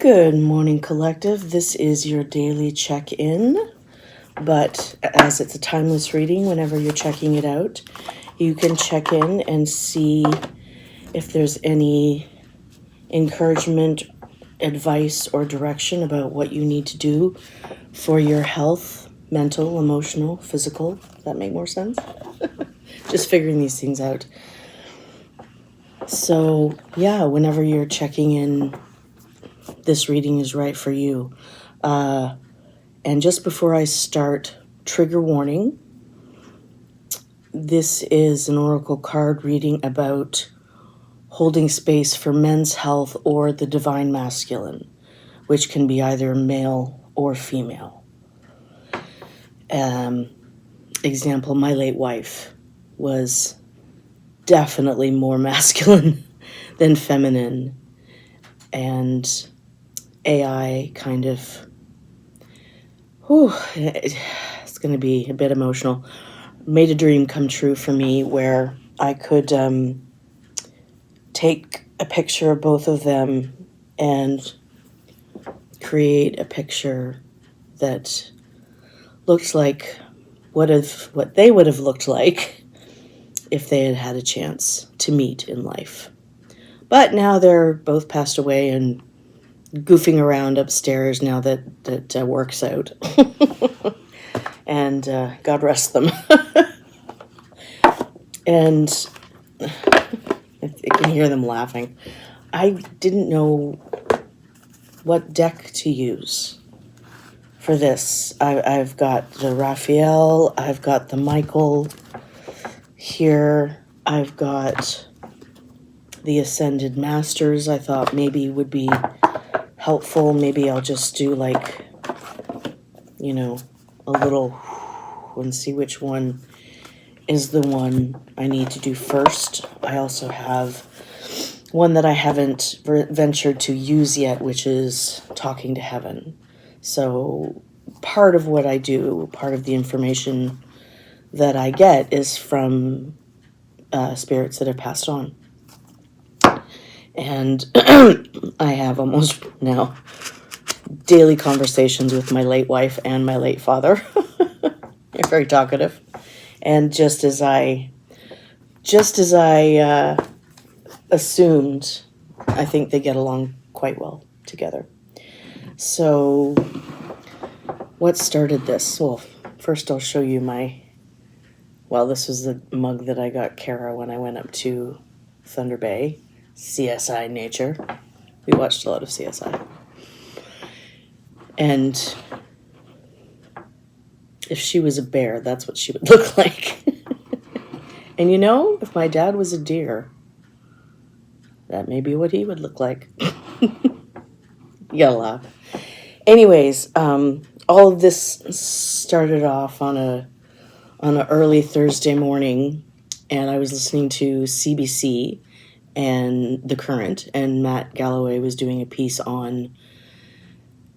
Good morning, collective. This is your daily check-in, but as it's a timeless reading, whenever you're checking it out, you can check in and see if there's any encouragement, advice, or direction about what you need to do for your health, mental, emotional, physical. Does that make more sense? Just figuring these things out. So, yeah, whenever you're checking in, this reading is right for you. And just before I start, trigger warning. This is an oracle card reading about holding space for men's health or the divine masculine, which can be either male or female. Example, my late wife was definitely more masculine than feminine, and AI kind of, it's going to be a bit emotional, made a dream come true for me where I could take a picture of both of them and create a picture that looked like what they would have looked like if they had had a chance to meet in life. But now they're both passed away and goofing around upstairs now that works out. And God rest them. And I can hear them laughing. I didn't know what deck to use for this. I've got the Raphael, I've got the Michael here, I've got the Ascended Masters. I thought maybe would be helpful. Maybe I'll just do like, a little and see which one is the one I need to do first. I also have one that I haven't ventured to use yet, which is Talking to Heaven. So part of what I do, part of the information that I get is from spirits that have passed on. And I have almost now daily conversations with my late wife and my late father. They're very talkative. And just as I assumed, I think they get along quite well together. So what started this? Well, first I'll show you this was the mug that I got Kara when I went up to Thunder Bay. CSI Nature. We watched a lot of CSI. And if she was a bear, that's what she would look like. And if my dad was a deer, that may be what he would look like. You gotta laugh. Anyways, all of this started off on an early Thursday morning, and I was listening to CBC and The Current, and Matt Galloway was doing a piece on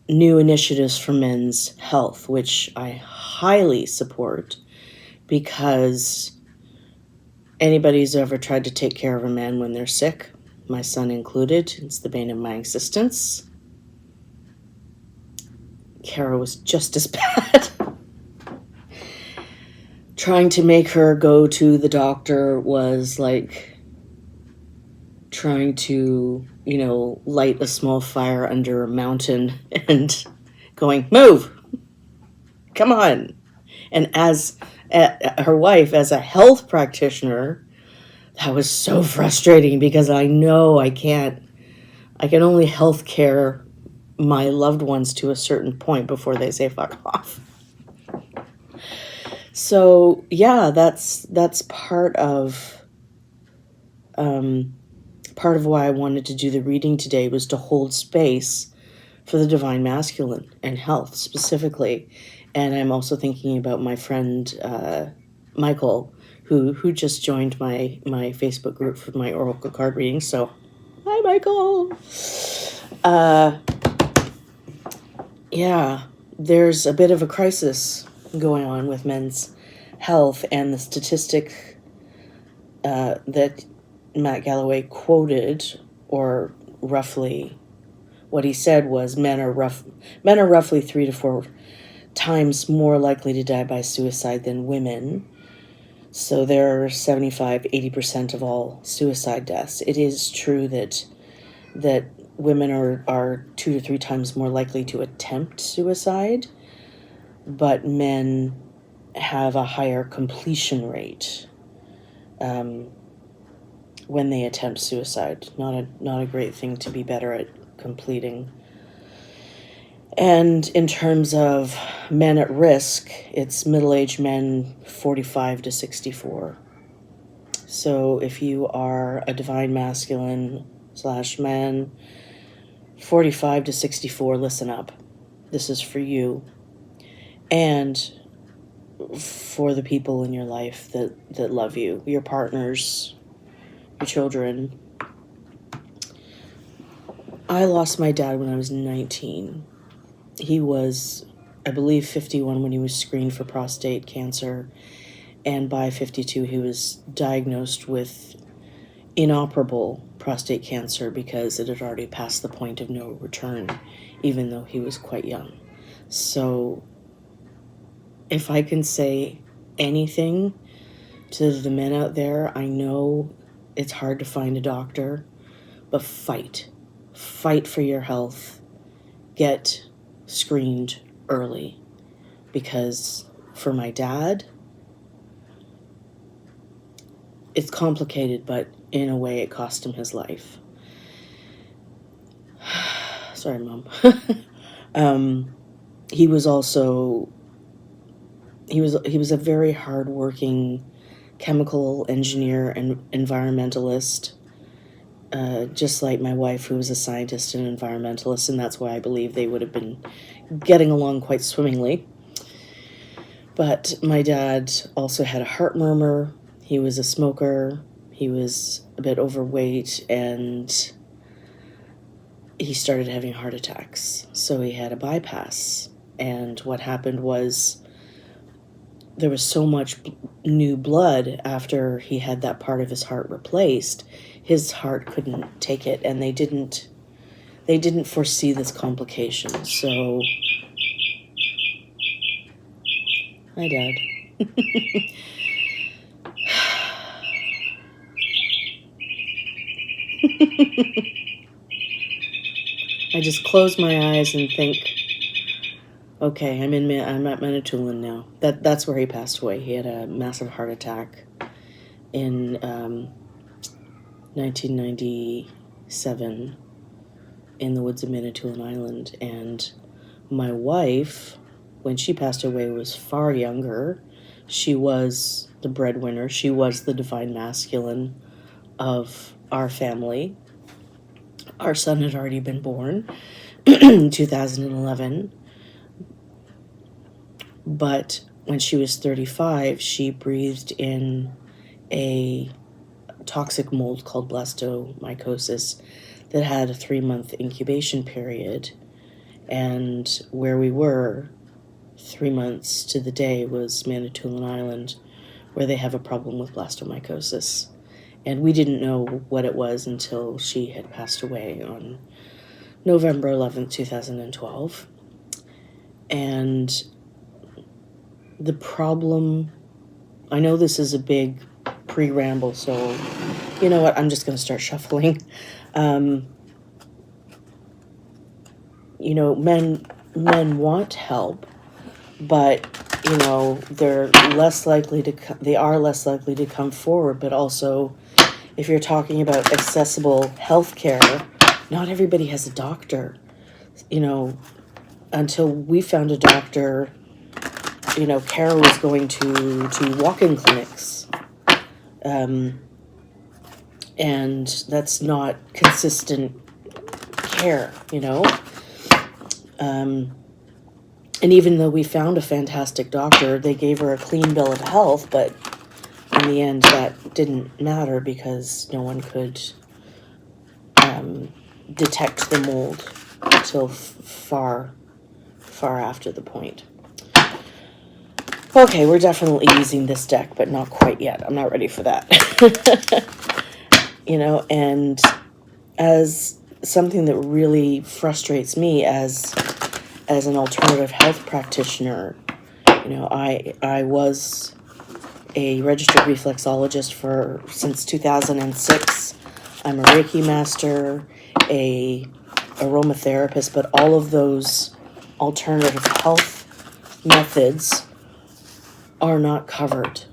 new initiatives for men's health, which I highly support, because anybody who's ever tried to take care of a man when they're sick, my son included, it's the bane of my existence. Kara was just as bad. Trying to make her go to the doctor was like trying to, light a small fire under a mountain and going, move, come on. And as her wife, as a health practitioner, that was so frustrating, because I know I can only health care my loved ones to a certain point before they say fuck off. So yeah, that's part of why I wanted to do the reading today, was to hold space for the divine masculine and health specifically. And I'm also thinking about my friend Michael, who just joined my Facebook group for my oracle card reading. So hi, Michael. Yeah, there's a bit of a crisis going on with men's health, and the statistic that Matt Galloway quoted, or roughly What he said was men are roughly 3 to 4 times more likely to die by suicide than women. So they're 75-80% of all suicide deaths. It is true that women are 2 to 3 times more likely to attempt suicide, but men have a higher completion rate when they attempt suicide. Not a great thing to be better at completing. And in terms of men at risk, it's middle-aged men 45 to 64. So if you are a divine masculine / man, 45 to 64, listen up. This is for you and for the people in your life that love you, your partners, your children. I lost my dad when I was 19. He was, I believe, 51 when he was screened for prostate cancer, and by 52 he was diagnosed with inoperable prostate cancer because it had already passed the point of no return, even though he was quite young. So if I can say anything to the men out there, I know it's hard to find a doctor, but fight for your health. Get screened early, because for my dad, it's complicated, but in a way it cost him his life. Sorry, Mom. He was a very hardworking chemical engineer and environmentalist, just like my wife, who was a scientist and environmentalist, and that's why I believe they would have been getting along quite swimmingly. But my dad also had a heart murmur. He was a smoker. He was a bit overweight, and he started having heart attacks. So he had a bypass. And what happened was there was so much new blood after he had that part of his heart replaced. His heart couldn't take it, and they didn't foresee this complication. So, hi, Dad. I just close my eyes and think, okay, I'm at Manitoulin now. That's where he passed away. He had a massive heart attack in 1997 in the woods of Manitoulin Island. And my wife, when she passed away, was far younger. She was the breadwinner. She was the divine masculine of our family. Our son had already been born in 2011. But when she was 35, she breathed in a toxic mold called blastomycosis that had a 3-month incubation period. And where we were 3 months to the day was Manitoulin Island, where they have a problem with blastomycosis. And we didn't know what it was until she had passed away on November 11th, 2012. And the problem, I know this is a big pre-ramble, so you know what, I'm just going to start shuffling. Men want help, but they are less likely to come forward. But also, if you're talking about accessible health care, not everybody has a doctor. Until we found a doctor, Kara was going to walk-in clinics, and that's not consistent care, and even though we found a fantastic doctor, they gave her a clean bill of health, but in the end that didn't matter because no one could detect the mold until far after the point. Okay, we're definitely using this deck, but not quite yet. I'm not ready for that. And as something that really frustrates me as an alternative health practitioner. You know, I was a registered reflexologist since 2006. I'm a Reiki master, a aromatherapist, but all of those alternative health methods are not covered.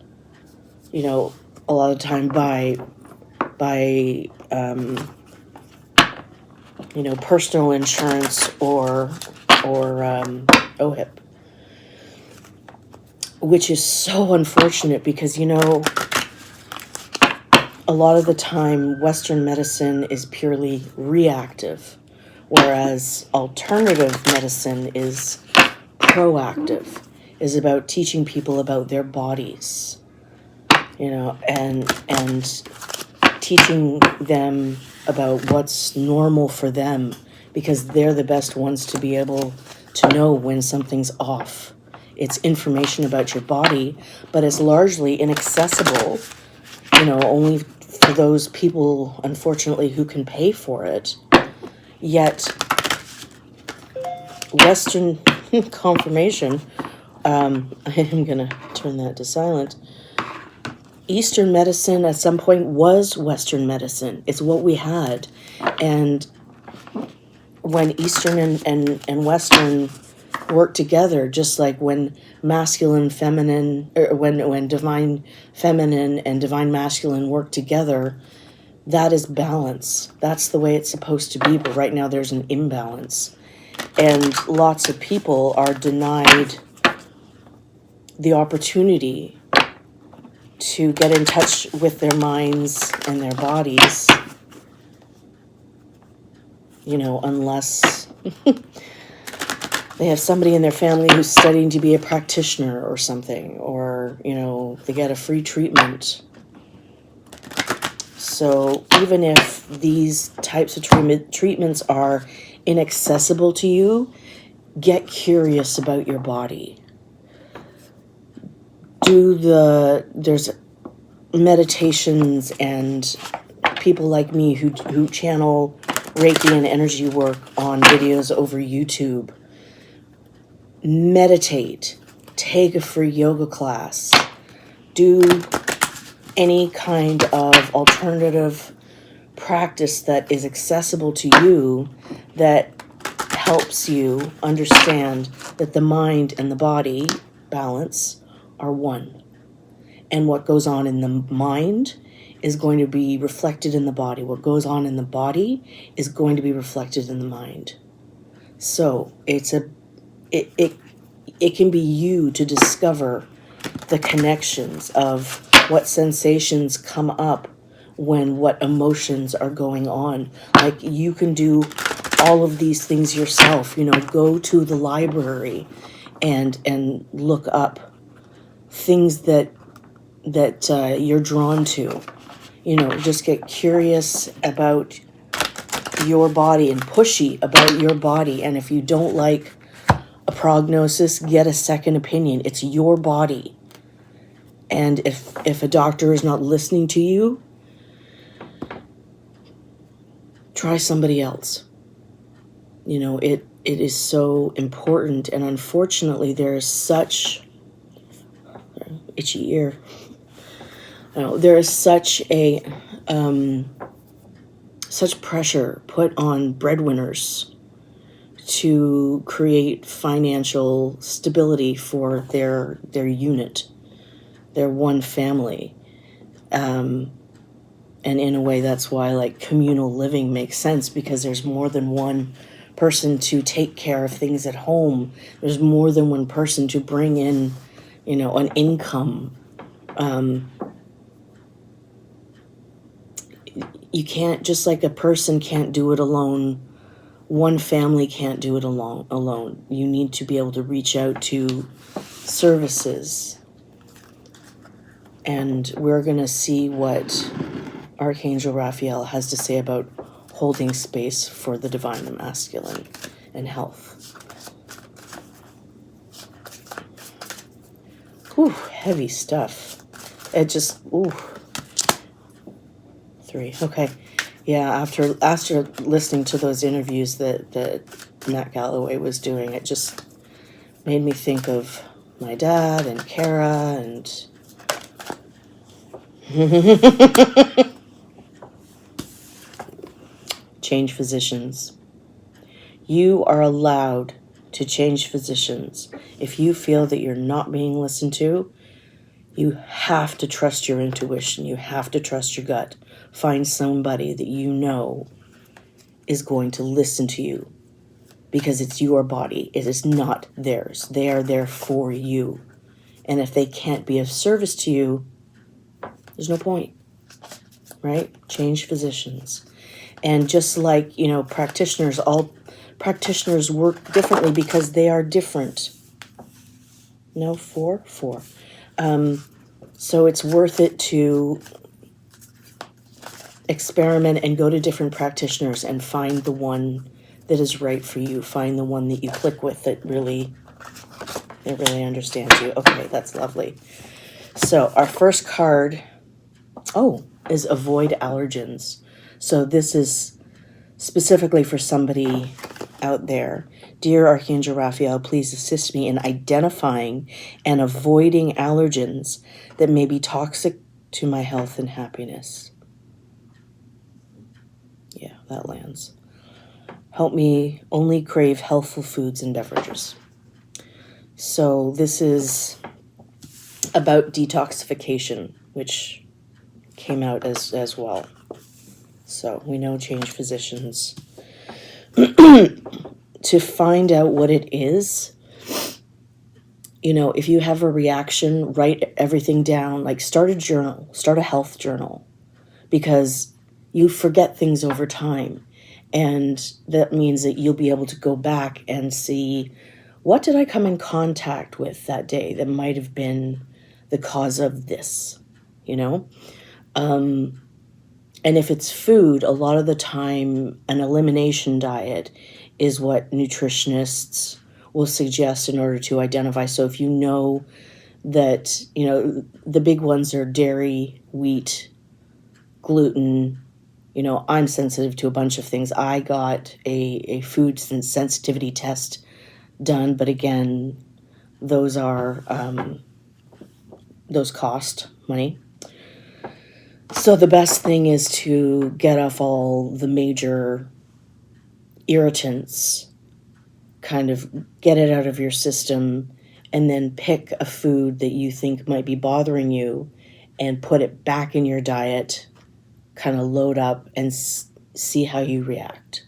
You know, a lot of the time by you know, personal insurance or OHIP, which is so unfortunate because, you know, a lot of the time Western medicine is purely reactive, whereas alternative medicine is proactive, is about teaching people about their bodies, you know, and teaching them about what's normal for them, because they're the best ones to be able to know when something's off. It's information about your body, but it's largely inaccessible, you know, only for those people, unfortunately, who can pay for it. Yet, Western confirmation, I'm going to turn that to silent. Eastern medicine at some point was Western medicine. It's what we had. And when Eastern and Western work together, just like when masculine, feminine, or when divine feminine and divine masculine work together, that is balance. That's the way it's supposed to be. But right now there's an imbalance. And lots of people are denied the opportunity to get in touch with their minds and their bodies, you know, unless they have somebody in their family who's studying to be a practitioner or something, or, you know, they get a free treatment. So even if these types of treatments are inaccessible to you, get curious about your body. There's meditations and people like me who channel Reiki and energy work on videos over YouTube. Meditate, take a free yoga class, do any kind of alternative practice that is accessible to you, that helps you understand that the mind and the body balance are one. And what goes on in the mind is going to be reflected in the body. What goes on in the body is going to be reflected in the mind. So it can be you to discover the connections of what sensations come up when what emotions are going on. Like, you can do all of these things yourself. You know, go to the library and look up things that you're drawn to. You know, just get curious about your body and pushy about your body. And if you don't like a prognosis, get a second opinion. It's your body. And if a doctor is not listening to you, try somebody else. You know, it is so important. And unfortunately, there is such itchy ear. There is such such pressure put on breadwinners to create financial stability for their unit, their one family. And in a way, that's why, like, communal living makes sense, because there's more than one person to take care of things at home. There's more than one person to bring in, you know, an income. You can't, just like a person can't do it alone, one family can't do it alone. You need to be able to reach out to services. And we're going to see what Archangel Raphael has to say about holding space for the divine masculine and health. Ooh, heavy stuff. It just, ooh. 3. Okay. Yeah, after listening to those interviews that Matt Galloway was doing, it just made me think of my dad and Kara and change physicians. You are allowed to change physicians. If you feel that you're not being listened to, you have to trust your intuition. You have to trust your gut. Find somebody that you know is going to listen to you, because it's your body. It is not theirs. They are there for you. And if they can't be of service to you, there's no point, right? Change physicians. And just like, practitioners, all practitioners work differently because they are different. No, four. So it's worth it to experiment and go to different practitioners and find the one that is right for you. Find the one that you click with that really understands you. Okay, that's lovely. So our first card, is avoid allergens. So this is specifically for somebody out there. Dear Archangel Raphael, please assist me in identifying and avoiding allergens that may be toxic to my health and happiness. Yeah, that lands. Help me only crave healthful foods and beverages. So this is about detoxification, which came out as well. So we know change physicians. To find out what it is, if you have a reaction, write everything down. Like, start a journal, start a health journal, because you forget things over time. And that means that you'll be able to go back and see, what did I come in contact with that day that might have been the cause of this, And if it's food, a lot of the time, an elimination diet is what nutritionists will suggest in order to identify. So if you know that, the big ones are dairy, wheat, gluten. I'm sensitive to a bunch of things. I got a food sensitivity test done, but again, those cost money. So the best thing is to get off all the major irritants, kind of get it out of your system, and then pick a food that you think might be bothering you and put it back in your diet, kind of load up and see how you react.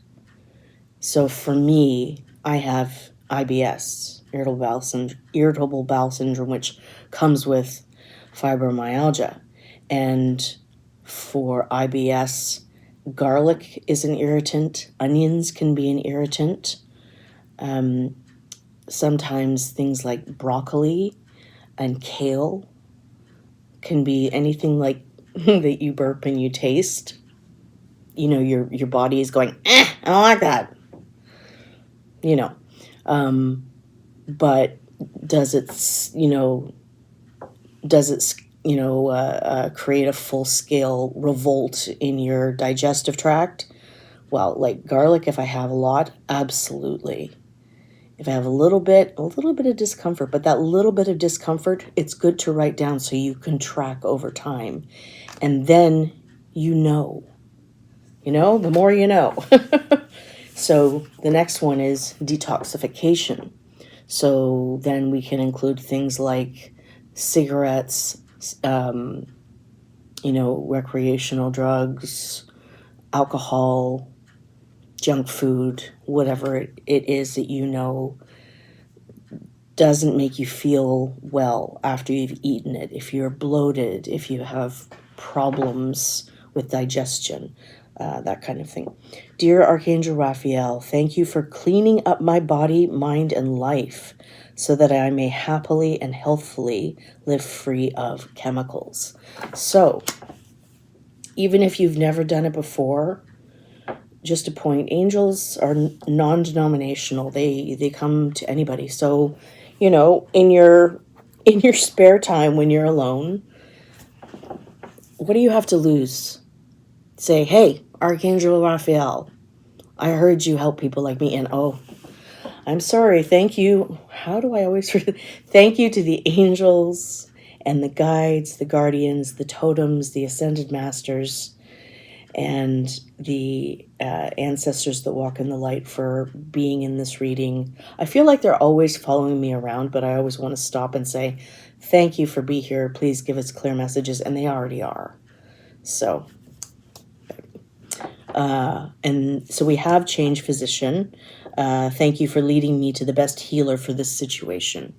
So for me, I have IBS, irritable bowel syndrome, which comes with fibromyalgia. And for IBS, garlic is an irritant. Onions can be an irritant. Sometimes things like broccoli and kale can be anything like that you burp and you taste. Your body is going, I don't like that. But does it create a full-scale revolt in your digestive tract? Well, like garlic, if I have a lot, absolutely. If I have a little bit of discomfort, but that little bit of discomfort, it's good to write down so you can track over time. And then the more you know. So the next one is detoxification. So then we can include things like cigarettes, recreational drugs, alcohol, junk food, whatever it is that doesn't make you feel well after you've eaten it. If you're bloated, if you have problems with digestion, that kind of thing. Dear Archangel Raphael, thank you for cleaning up my body, mind, and life so that I may happily and healthfully live free of chemicals. So, even if you've never done it before, just a point, angels are non-denominational. They come to anybody. So, in your spare time when you're alone, what do you have to lose? Say, hey, Archangel Raphael, I heard you help people like me. And oh, I'm sorry. Thank you. How do I always forget? Thank you to the angels and the guides, the guardians, the totems, the ascended masters, and the ancestors that walk in the light for being in this reading. I feel like they're always following me around, but I always want to stop and say, thank you for being here. Please give us clear messages. And they already are. So, and so we have changed physician. Thank you for leading me to the best healer for this situation.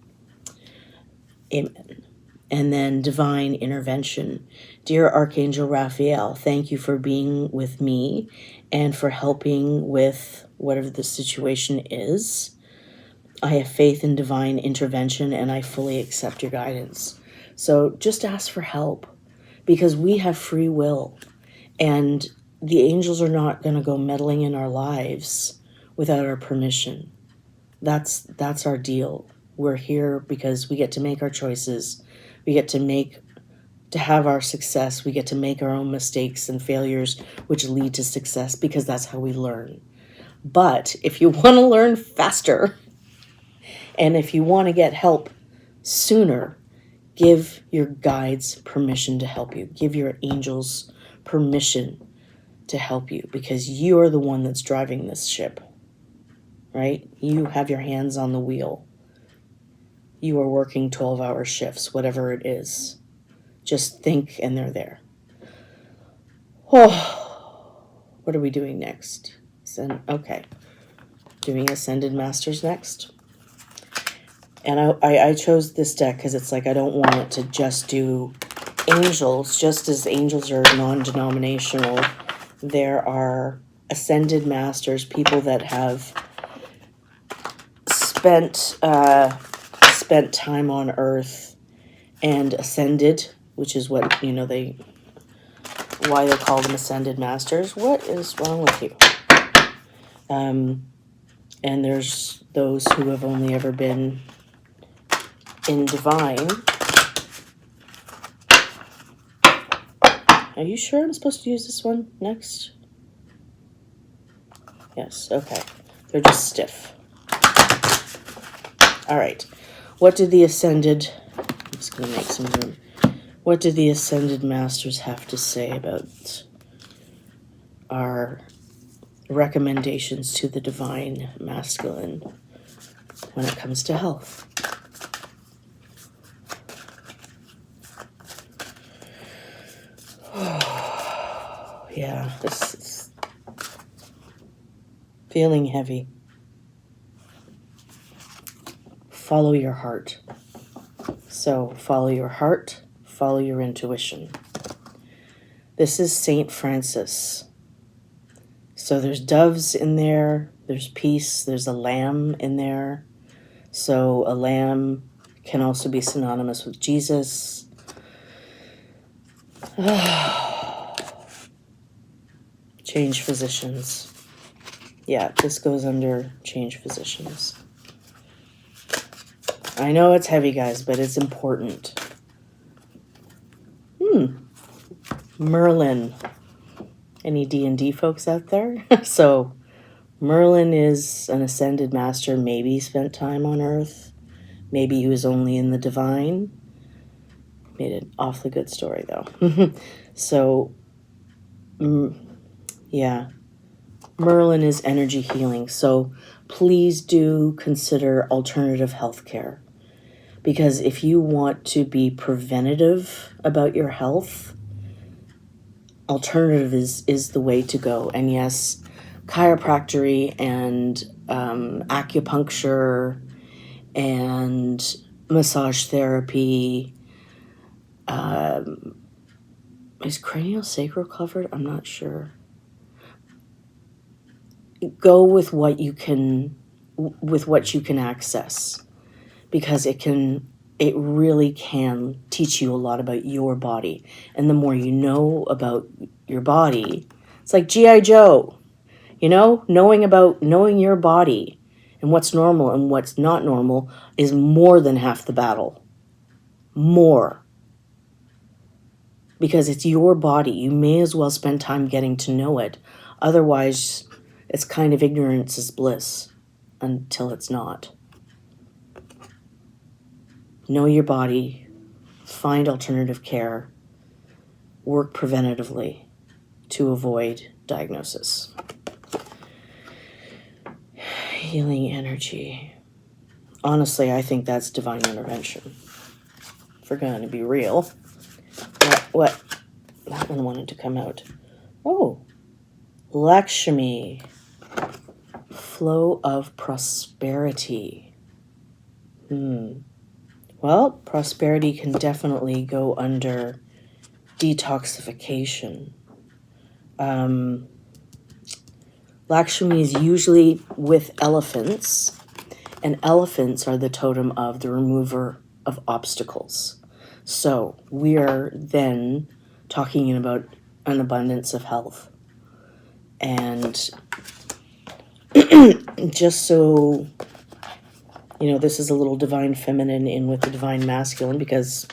Amen. And then divine intervention. Dear Archangel Raphael, thank you for being with me and for helping with whatever the situation is. I have faith in divine intervention and I fully accept your guidance. So just ask for help because we have free will and the angels are not going to go meddling in our lives without our permission. That's our deal. We're here because we get to make our choices. We get to have our success. We get to make our own mistakes and failures, which lead to success because that's how we learn. But if you want to learn faster and if you want to get help sooner, give your guides permission to help you. Give your angels permission to help you because you are the one that's driving this ship, right? You have your hands on the wheel. You are working 12-hour shifts, whatever it is. Just think and they're there. Oh, what are we doing next? Okay. Doing Ascended Masters next. And I chose this deck because it's like I don't want it to just do angels. Just as angels are non-denominational, there are Ascended Masters, people that have spent time on Earth and ascended, which is what, why they call them Ascended Masters. What is wrong with you? And there's those who have only ever been in divine. Are you sure I'm supposed to use this one next? Yes, okay. They're just stiff. All right. What did the Ascended... I'm just going to make some room. What did the Ascended Masters have to say about our recommendations to the Divine Masculine when it comes to health? Yeah, this is feeling heavy. Follow your heart. So follow your heart, follow your intuition. This is Saint Francis. So there's doves in there, there's peace, there's a lamb in there. So a lamb can also be synonymous with Jesus. Change physicians. Yeah, this goes under change physicians. I know it's heavy, guys, but it's important. Merlin. Any D&D folks out there? So, Merlin is an ascended master. Maybe he spent time on Earth. Maybe he was only in the divine. Made an awfully good story, though. So, yeah. Merlin is energy healing. So, please do consider alternative health care. Because if you want to be preventative about your health, alternative is the way to go. And yes, chiropractic and acupuncture and massage therapy. Is craniosacral covered? I'm not sure. Go with what you can access. Because it really can teach you a lot about your body. And the more you know about your body, it's like G.I. Joe, knowing your body and what's normal and what's not normal is more than half the battle. More. because it's your body. You may as well spend time getting to know it. Otherwise, it's kind of ignorance is bliss until it's not. Know your body, find alternative care, work preventatively to avoid diagnosis. Healing energy. Honestly, I think that's divine intervention. If we're going to be real. What? That one wanted to come out. Oh, Lakshmi. Flow of prosperity. Well, prosperity can definitely go under detoxification. Lakshmi is usually with elephants, and elephants are the totem of the remover of obstacles. So we are then talking about an abundance of health. And just so, this is a little divine feminine in with the divine masculine, because,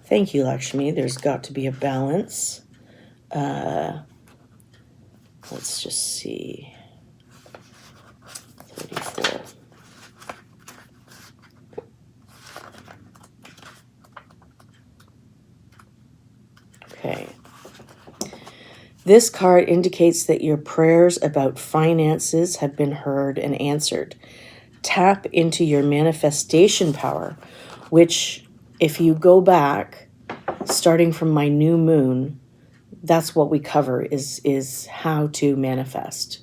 thank you, Lakshmi, there's got to be a balance. Let's just see. 34. Okay. This card indicates that your prayers about finances have been heard and answered. Tap into your manifestation power, which, if you go back, starting from my new moon, that's what we cover is how to manifest.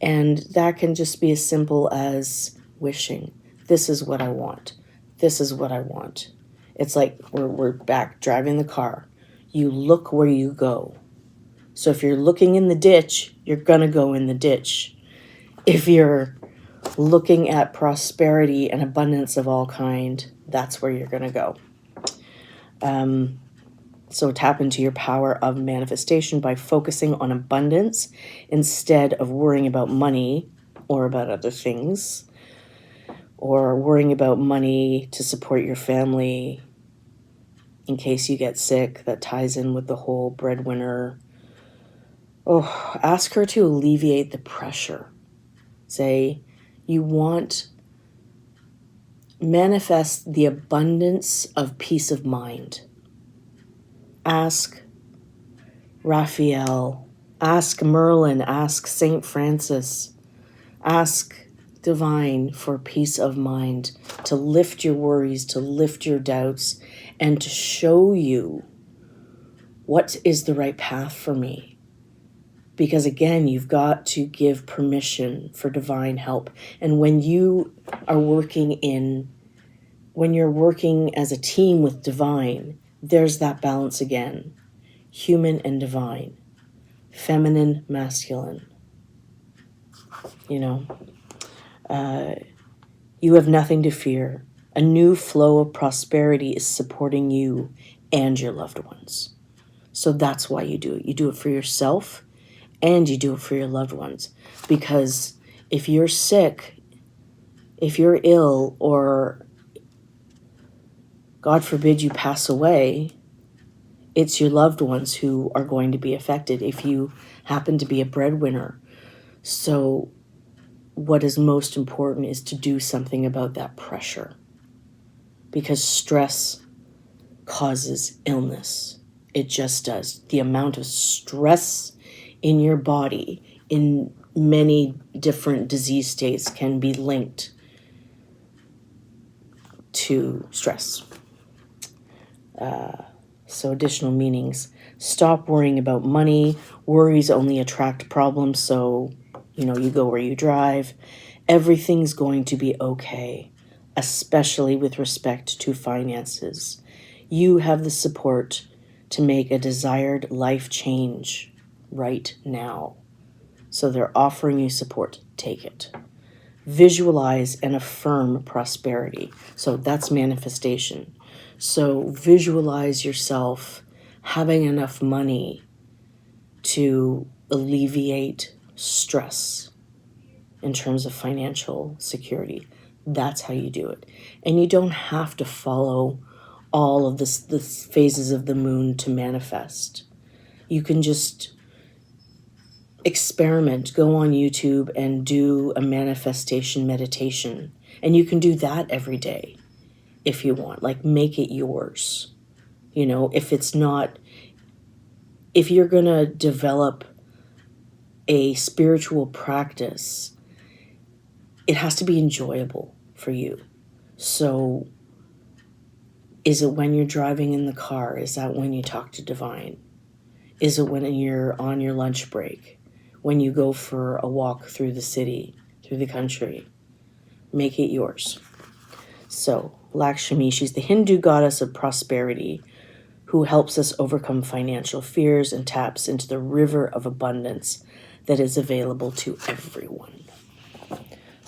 And that can just be as simple as wishing. This is what I want. This is what I want. It's like we're back driving the car. You look where you go. So if you're looking in the ditch, you're going to go in the ditch. If you're looking at prosperity and abundance of all kind, that's where you're going to go. So tap into your power of manifestation by focusing on abundance instead of worrying about money or about other things, or worrying about money to support your family in case you get sick. That ties in with the whole breadwinner. Oh, ask her to alleviate the pressure. Say, manifest the abundance of peace of mind. Ask Raphael, ask Merlin, ask Saint Francis, ask Divine for peace of mind, to lift your worries, to lift your doubts, and to show you what is the right path for me. Because again, you've got to give permission for divine help. And when you are when you're working as a team with divine, there's that balance again. Human and divine. Feminine, masculine. You have nothing to fear. A new flow of prosperity is supporting you and your loved ones. So that's why you do it. You do it for yourself and you do it for your loved ones. Because if you're sick, if you're ill, or God forbid you pass away, it's your loved ones who are going to be affected if you happen to be a breadwinner. So what is most important is to do something about that pressure. Because stress causes illness. It just does. The amount of stress in your body in many different disease states can be linked to stress. So additional meanings. Stop worrying about money. Worries only attract problems, so you go where you drive. Everything's going to be okay, especially with respect to finances. You have the support to make a desired life change right now. So they're offering you support. Take it. Visualize and affirm prosperity. So that's manifestation. So visualize yourself having enough money to alleviate stress in terms of financial security. That's how you do it. And you don't have to follow all of this phases of the moon to manifest. You can just experiment, go on YouTube and do a manifestation meditation. And you can do that every day if you want. Like, make it yours. You know, if you're going to develop a spiritual practice, it has to be enjoyable for you. So is it when you're driving in the car? Is that when you talk to divine? Is it when you're on your lunch break? When you go for a walk through the city, through the country? Make it yours. So Lakshmi, she's the Hindu goddess of prosperity who helps us overcome financial fears and taps into the river of abundance that is available to everyone.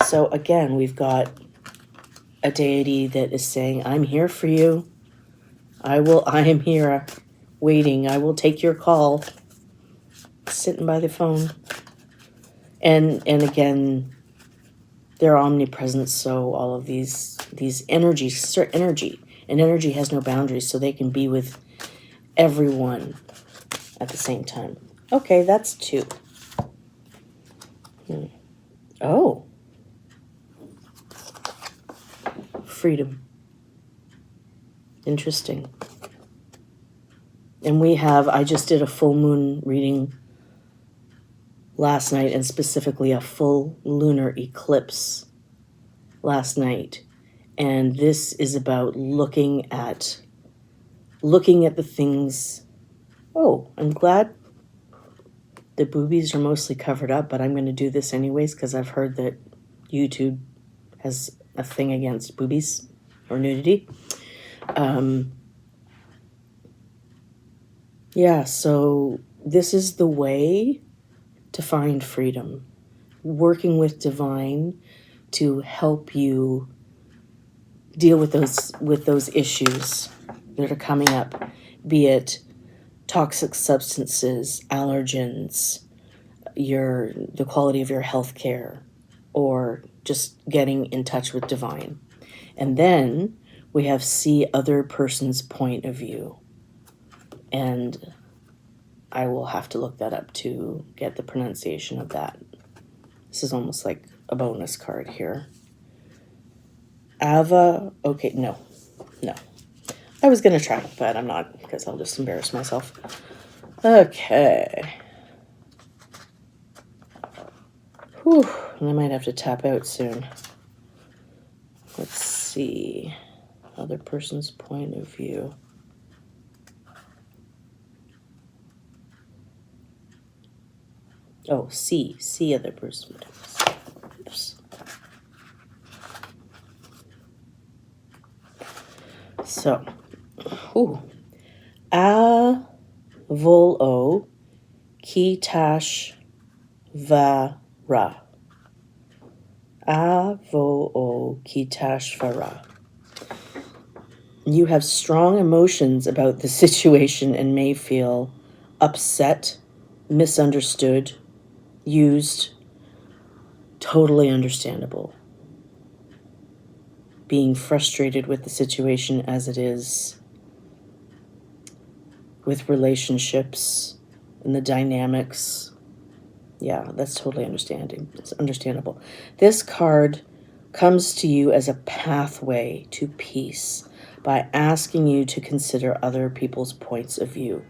So again, we've got a deity that is saying, I'm here for you. I am here waiting. I will take your call. Sitting by the phone. And again, they're omnipresent, so all of these energies, energy, and energy has no boundaries, so they can be with everyone at the same time. Okay, that's 2. Oh. Freedom. Interesting. And I just did a full moon reading last night, and specifically a full lunar eclipse last night. And this is about looking at the things. Oh, I'm glad the boobies are mostly covered up, but I'm going to do this anyways because I've heard that YouTube has a thing against boobies or nudity. Yeah, so this is the way to find freedom. Working with divine to help you deal with those issues that are coming up, be it toxic substances, allergens, the quality of your health care, or just getting in touch with divine. And then we have see other person's point of view. And I will have to look that up to get the pronunciation of that. This is almost like a bonus card here. Okay, no. I was going to try, but I'm not, because I'll just embarrass myself. Okay. Whew, and I might have to tap out soon. Let's see. Other person's point of view. Oh, see other person's point of view. Oops. So, Avolo Kitash Vara. Avo Kitashvara. You have strong emotions about the situation and may feel upset, misunderstood, used. Totally understandable. Being frustrated with the situation as it is, with relationships and the dynamics. Yeah, that's totally It's understandable. This card comes to you as a pathway to peace by asking you to consider other people's points of view.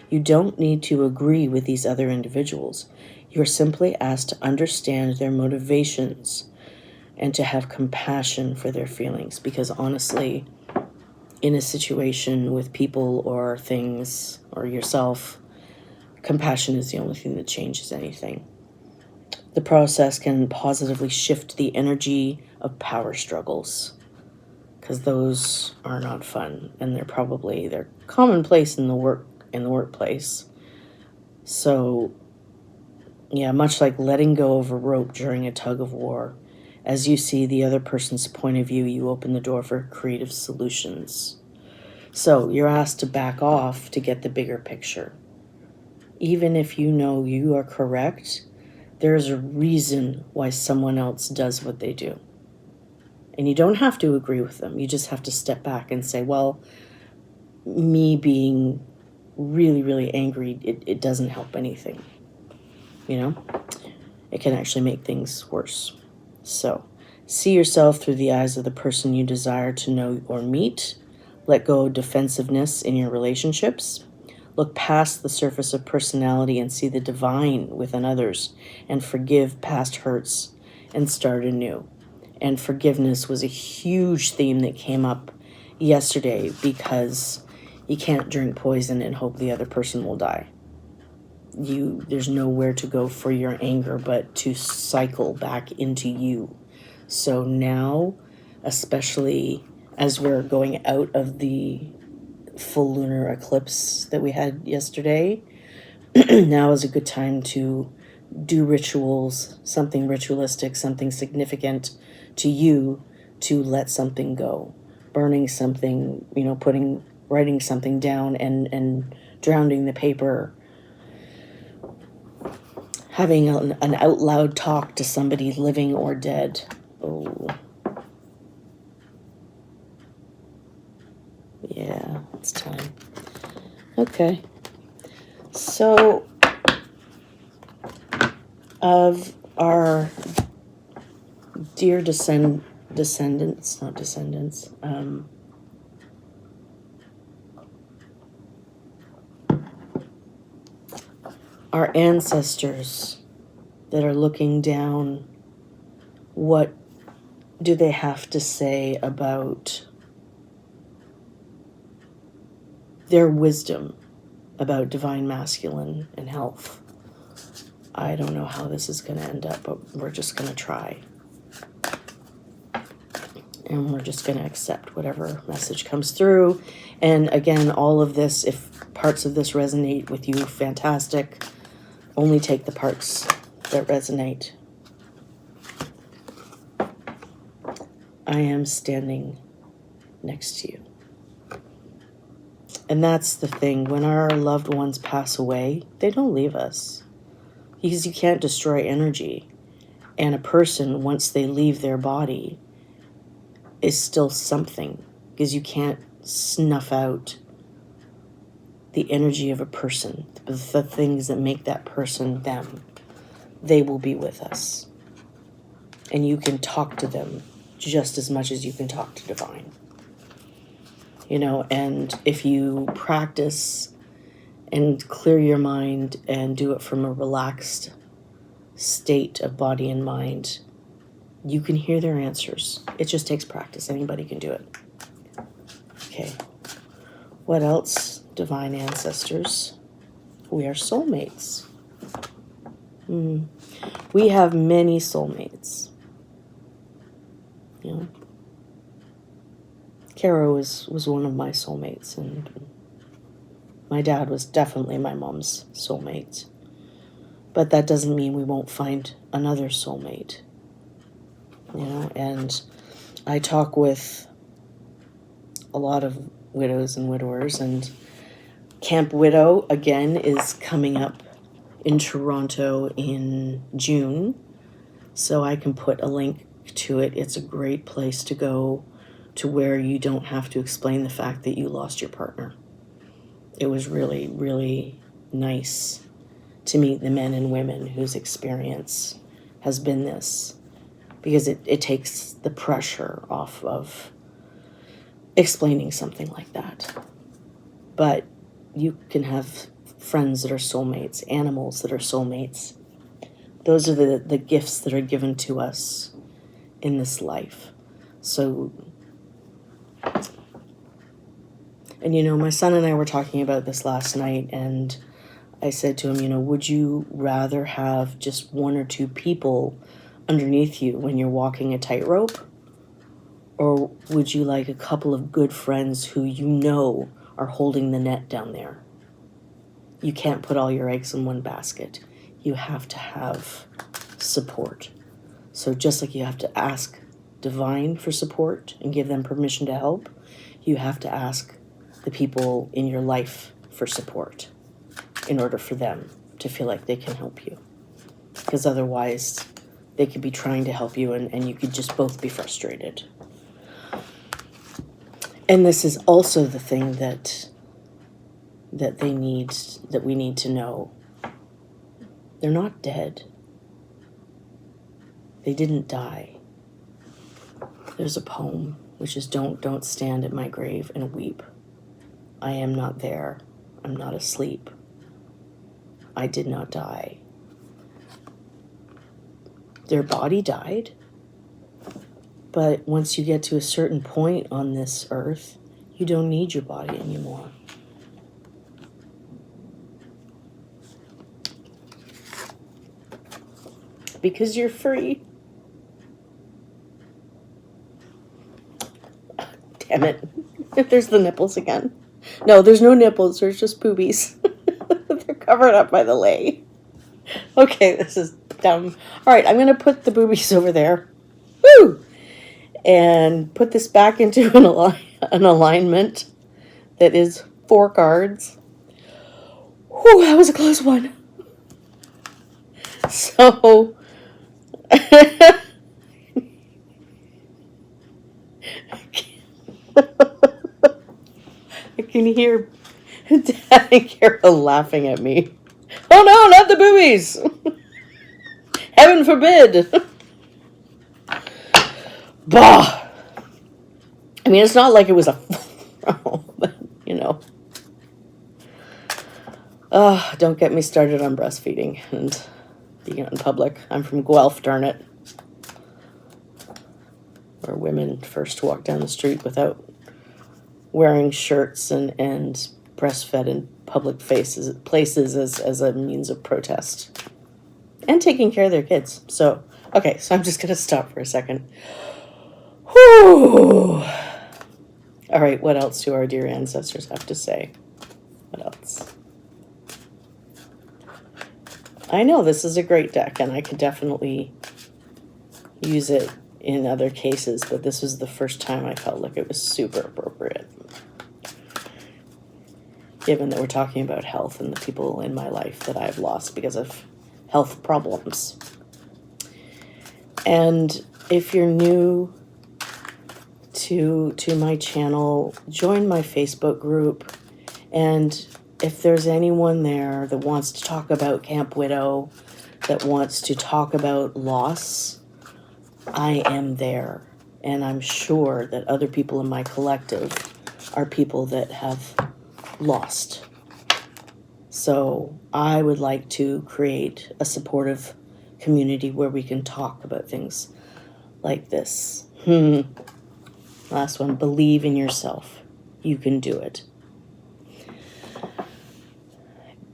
You don't need to agree with these other individuals. You're simply asked to understand their motivations and to have compassion for their feelings. Because honestly, in a situation with people or things or yourself, compassion is the only thing that changes anything. The process can positively shift the energy of power struggles, because those are not fun, and they're commonplace in the workplace. So, yeah, much like letting go of a rope during a tug of war, as you see the other person's point of view, you open the door for creative solutions. So you're asked to back off to get the bigger picture. Even if you know you are correct, there's a reason why someone else does what they do. And you don't have to agree with them. You just have to step back and say, well, me being really, really angry, it doesn't help anything. It can actually make things worse. So, see yourself through the eyes of the person you desire to know or meet. Let go of defensiveness in your relationships. Look past the surface of personality and see the divine within others, and forgive past hurts and start anew. And forgiveness was a huge theme that came up yesterday, because you can't drink poison and hope the other person will die. There's nowhere to go for your anger but to cycle back into you. So now, especially as we're going out of the full lunar eclipse that we had yesterday, now is a good time to do rituals, something ritualistic, something significant to you, to let something go. Burning something, writing something down and drowning the paper. Having an out loud talk to somebody living or dead. Oh. Yeah, it's time. Okay. So, of our dear descendants, not descendants, our ancestors that are looking down, what do they have to say about their wisdom about divine masculine and health? I don't know how this is going to end up, but we're just going to try. And we're just going to accept whatever message comes through. And again, all of this, if parts of this resonate with you, fantastic. Only take the parts that resonate. I am standing next to you. And that's the thing. When our loved ones pass away, they don't leave us. Because you can't destroy energy. And a person, once they leave their body, is still something. Because you can't snuff out the energy of a person. The things that make that person them. They will be with us. And you can talk to them just as much as you can talk to divine. And if you practice and clear your mind and do it from a relaxed state of body and mind, you can hear their answers. It just takes practice. Anybody can do it. Okay. What else? Divine ancestors. We are soulmates. We have many soulmates. Kara was one of my soulmates, and my dad was definitely my mom's soulmate. But that doesn't mean we won't find another soulmate. And I talk with a lot of widows and widowers, and Camp Widow, again, is coming up in Toronto in June. So I can put a link to it. It's a great place to go, to where you don't have to explain the fact that you lost your partner. It was really, really nice to meet the men and women whose experience has been this, because it takes the pressure off of explaining something like that. But you can have friends that are soulmates, animals that are soulmates. Those are the gifts that are given to us in this life. So, and my son and I were talking about this last night, and I said to him, would you rather have just one or two people underneath you when you're walking a tightrope? Or would you like a couple of good friends who are holding the net down there? You can't put all your eggs in one basket. You have to have support. So just like you have to ask divine for support and give them permission to help, you have to ask the people in your life for support in order for them to feel like they can help you. Because otherwise, they could be trying to help you and you could just both be frustrated. And this is also the thing that that we need to know. They're not dead. They didn't die. There's a poem which is don't stand at my grave and weep. I am not there. I'm not asleep. I did not die. Their body died. But once you get to a certain point on this earth, you don't need your body anymore. Because you're free. Damn it. There's the nipples again. No, there's no nipples. There's just boobies. They're covered up by the lei. Okay, this is dumb. All right, I'm going to put the boobies over there. Woo! And put this back into an alignment that is 4 cards. Whew, that was a close one. So... I can hear Dad and Carol laughing at me. Oh no, not the boobies! Heaven forbid! Bah! I mean, it's not like it was a... but, you know. Don't get me started on breastfeeding and being out in public. I'm from Guelph, darn it. Where women first walk down the street without wearing shirts and breastfed in public places as a means of protest. And taking care of their kids. So, okay, so I'm just going to stop for a second. Whew. All right, what else do our dear ancestors have to say? What else? I know this is a great deck, and I could definitely use it in other cases, but this was the first time I felt like it was super appropriate. Given that we're talking about health and the people in my life that I've lost because of health problems. And if you're new to my channel, join my Facebook group. And if there's anyone there that wants to talk about Camp Widow, that wants to talk about loss, I am there. And I'm sure that other people in my collective are people that have lost. So I would like to create a supportive community where we can talk about things like this. Last one, believe in yourself. You can do it.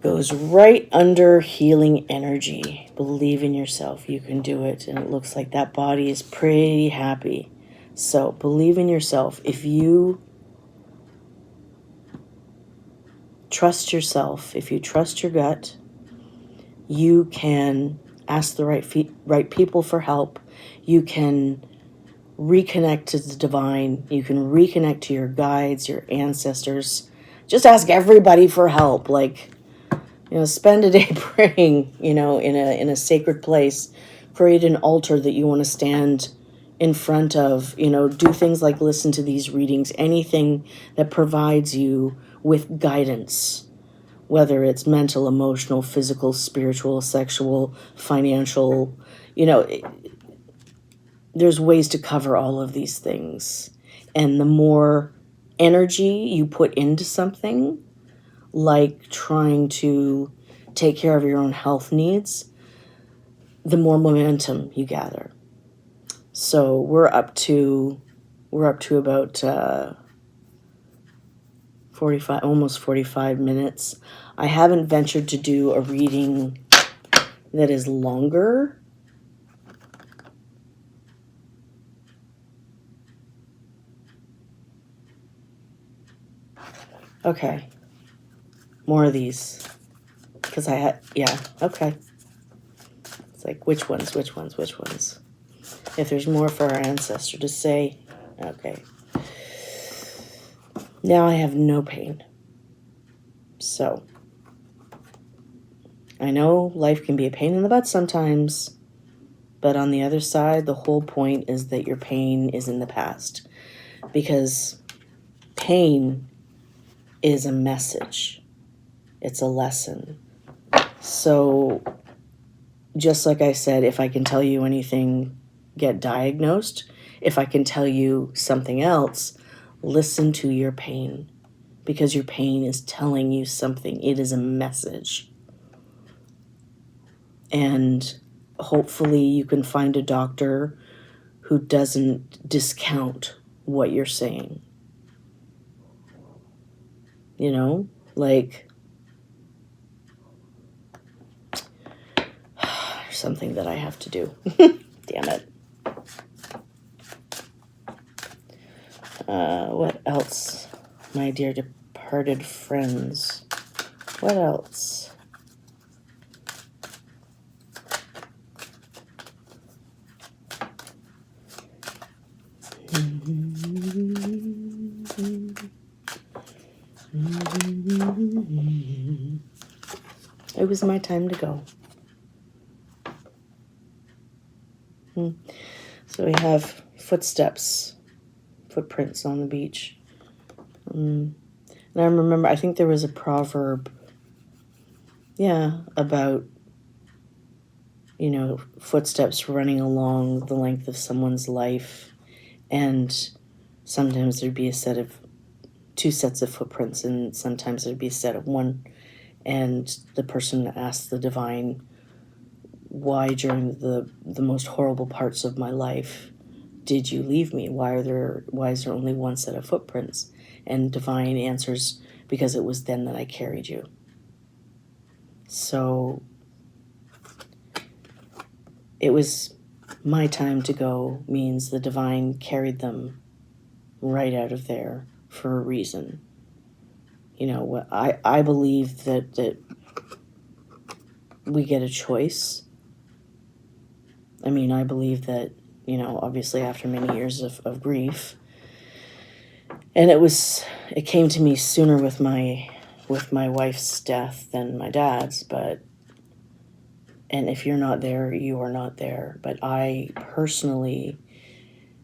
Goes right under healing energy. Believe in yourself. You can do it. And it looks like that body is pretty happy. So believe in yourself. If you trust yourself, if you trust your gut, you can ask the right people for help. You can reconnect to the divine. You can reconnect to your guides, your ancestors. Just ask everybody for help. Like, spend a day praying, in a sacred place. Create an altar that you want to stand in front of. Do things like listen to these readings. Anything that provides you with guidance, whether it's mental, emotional, physical, spiritual, sexual, financial, there's ways to cover all of these things. And the more energy you put into something, like trying to take care of your own health needs, the more momentum you gather. So we're up to about almost 45 minutes. I haven't ventured to do a reading that is longer. Okay. More of these. Because okay. It's like, which ones? If there's more for our ancestor to say, okay. Now I have no pain. So, I know life can be a pain in the butt sometimes, but on the other side, the whole point is that your pain is in the past. Because pain is a message. It's a lesson. So just like I said, if I can tell you anything, get diagnosed. If I can tell you something else, listen to your pain, because your pain is telling you something. It is a message. And hopefully you can find a doctor who doesn't discount what you're saying. You know, like something that I have to do. Damn it. What else? My dear departed friends. What else? It was my time to go. So we have footprints on the beach. And I remember, I think there was a proverb, about, footsteps running along the length of someone's life. And sometimes there'd be two sets of footprints, and sometimes there'd be a set of one. And the person asked the divine, why during the most horrible parts of my life did you leave me? Why is there only one set of footprints? And divine answers, because it was then that I carried you. So it was my time to go means the divine carried them right out of there for a reason. I believe that we get a choice. I mean, I believe that, obviously after many years of grief, and it came to me sooner with my wife's death than my dad's, and if you're not there, you are not there. But I personally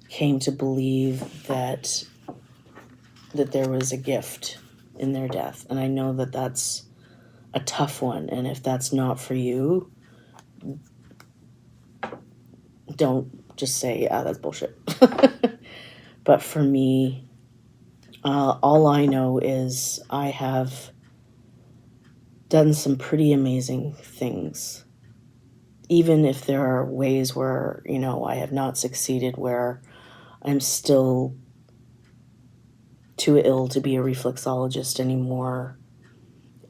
came to believe that there was a gift in their death. And I know that that's a tough one. And if that's not for you, don't just say, that's bullshit. But for me, all I know is I have done some pretty amazing things. Even if there are ways where, I have not succeeded, where I'm still too ill to be a reflexologist anymore,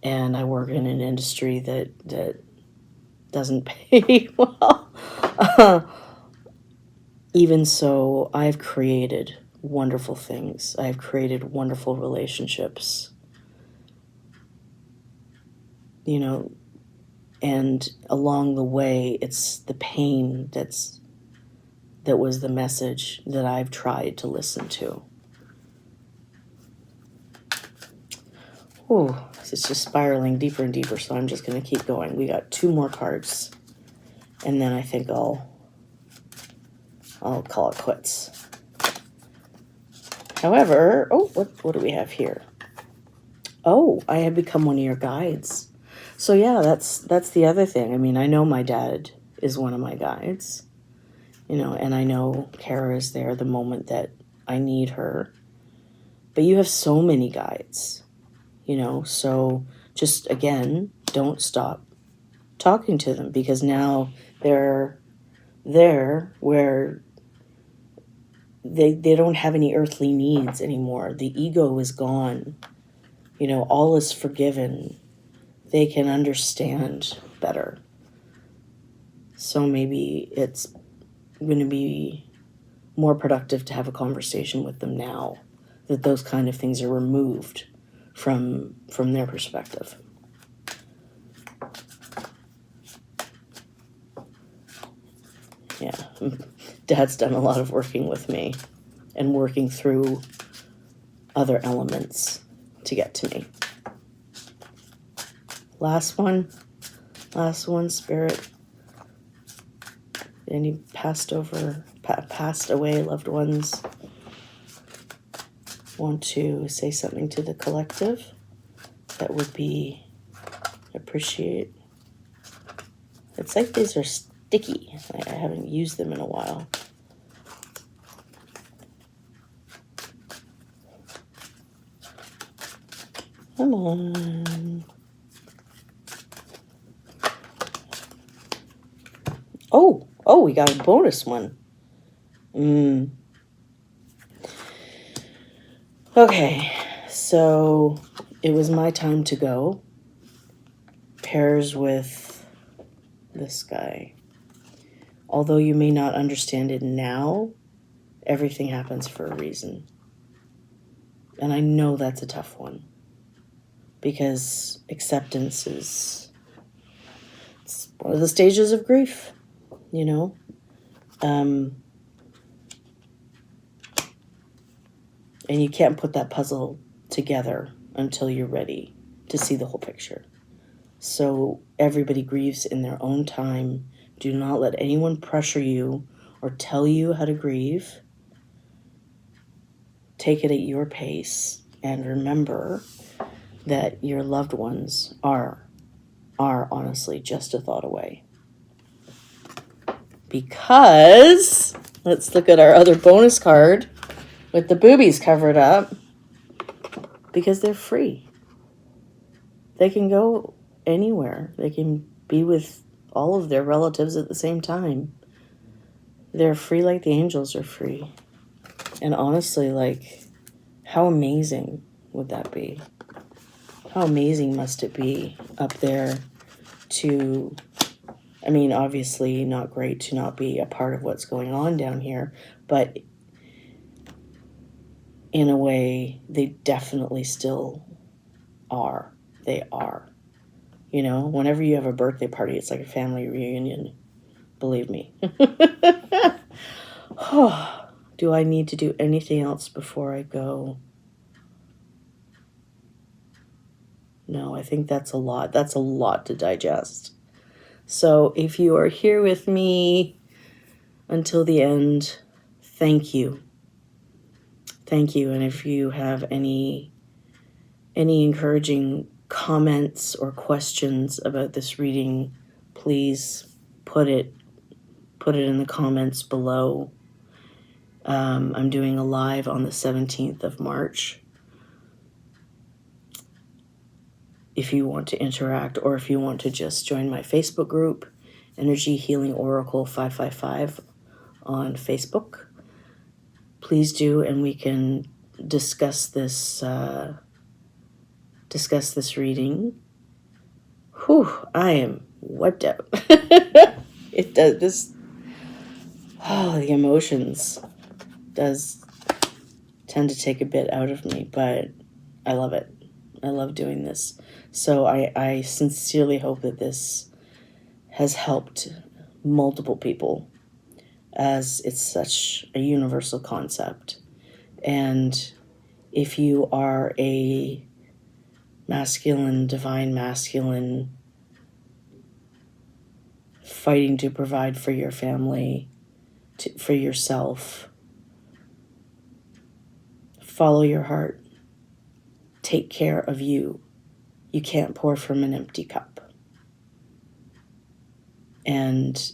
and I work in an industry that doesn't pay well. Even so, I've created wonderful things. I've created wonderful relationships. And along the way, it's the pain that was the message that I've tried to listen to. Oh, it's just spiraling deeper and deeper, so I'm just going to keep going. We got 2 more cards, and then I think I'll call it quits. However, what do we have here? Oh, I have become one of your guides. So yeah, that's the other thing. I mean, I know my dad is one of my guides, and I know Kara is there the moment that I need her. But you have so many guides, so just, again, don't stop talking to them, because now they're there where they don't have any earthly needs anymore. The ego is gone. All is forgiven. They can understand better. So maybe it's going to be more productive to have a conversation with them now, that those kind of things are removed from their perspective. Yeah, Dad's done a lot of working with me and working through other elements to get to me. Last one, Spirit. Any passed away loved ones want to say something to the collective? That would be appreciate. It's like these are sticky. I haven't used them in a while. Come on. Oh, we got a bonus one. Okay, so it was my time to go. Pairs with this guy. Although you may not understand it now, everything happens for a reason. And I know that's a tough one. Because acceptance is it's one of the stages of grief, you know? And you can't put that puzzle together until you're ready to see the whole picture. So everybody grieves in their own time. Do not let anyone pressure you or tell you how to grieve. Take it at your pace and remember that your loved ones are honestly just a thought away. Because, let's look at our other bonus card with the boobies covered up. Because they're free. They can go anywhere. They can be with all of their relatives at the same time. They're free like the angels are free. And honestly, like, how amazing would that be? How amazing must it be up there to, I mean, obviously not great to not be a part of what's going on down here, but in a way, they definitely still are. They are. You know, whenever you have a birthday party, it's like a family reunion. Believe me. Do I need to do anything else before I go? No, I think that's a lot. That's a lot to digest. So if you are here with me until the end, thank you. Thank you. And if you have any encouraging comments or questions about this reading, please put it in the comments below. I'm doing a live on the 17th of March. If you want to interact, or if you want to just join my Facebook group, Energy Healing Oracle 555 on Facebook, please do, and we can discuss this reading. Whew, I am wiped out. It does this. Oh, the emotions does tend to take a bit out of me, but I love it. I love doing this. So I sincerely hope that this has helped multiple people, as it's such a universal concept. And if you are a masculine, divine masculine, fighting to provide for your family, for yourself, follow your heart. Take care of you. You can't pour from an empty cup. And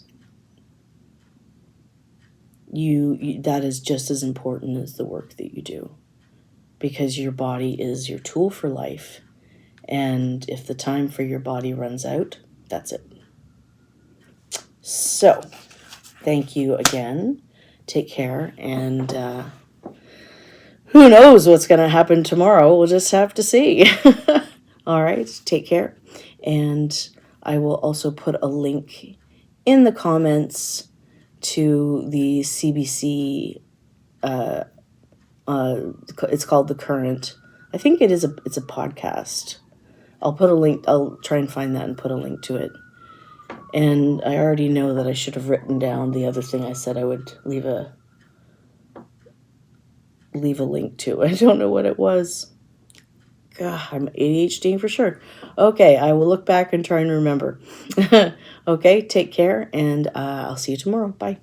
you that is just as important as the work that you do, because your body is your tool for life. And if the time for your body runs out, that's it. So, thank you again. Take care, and who knows what's going to happen tomorrow? We'll just have to see. All right, take care. And I will also put a link in the comments to the CBC. It's called The Current. I think it's a podcast. I'll put a link. I'll try and find that and put a link to it. And I already know that I should have written down the other thing I said I would leave a link to. I don't know what it was. God, I'm ADHD for sure. Okay, I will look back and try and remember. Okay, take care, and I'll see you tomorrow. Bye.